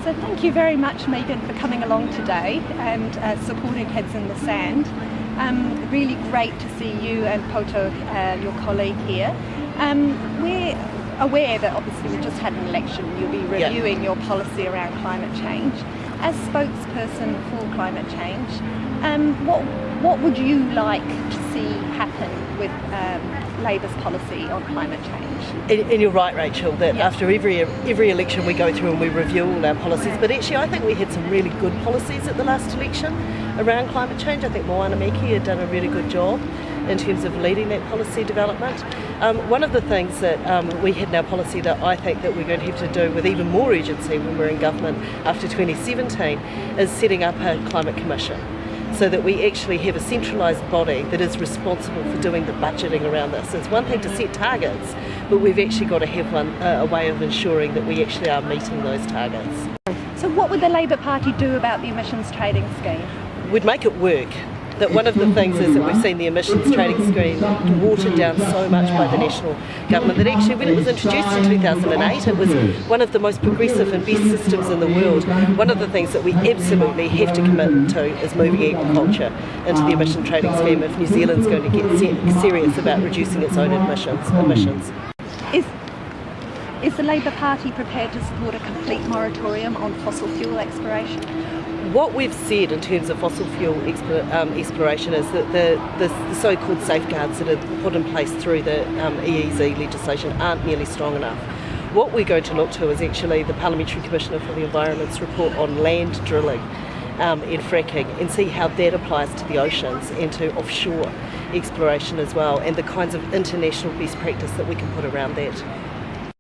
So thank you very much, Megan, for coming along today and supporting Heads in the Sand. Really great to see you and Poto, your colleague here. We're aware that obviously we just had an election. You'll be reviewing your policy around climate change. As spokesperson for climate change, what would you like to see happen with Labor's policy on climate change? And you're right, Rachel, that after every election we go through and we review all our policies, but actually I think we had some really good policies at the last election around climate change. I think Moana Miki had done a really good job in terms of leading that policy development. One of the things that we had in our policy that I think that we're going to have to do with even more urgency when we're in government after 2017 is setting up a climate commission, so that we actually have a centralised body that is responsible for doing the budgeting around this. It's one thing to set targets, but we've actually got to have a way of ensuring that we actually are meeting those targets. So what would the Labor Party do about the emissions trading scheme? We'd make it work. That one of the things is that we've seen the emissions trading scheme watered down so much by the national government that actually when it was introduced in 2008 it was one of the most progressive and best systems in the world. One of the things that we absolutely have to commit to is moving agriculture into the emission trading scheme if New Zealand's going to get serious about reducing its own emissions. Is the Labor Party prepared to support a complete moratorium on fossil fuel exploration? What we've said in terms of fossil fuel exploration is that the so-called safeguards that are put in place through the EEZ legislation aren't nearly strong enough. What we're going to look to is actually the Parliamentary Commissioner for the Environment's report on land drilling and fracking, and see how that applies to the oceans and to offshore exploration as well, and the kinds of international best practice that we can put around that.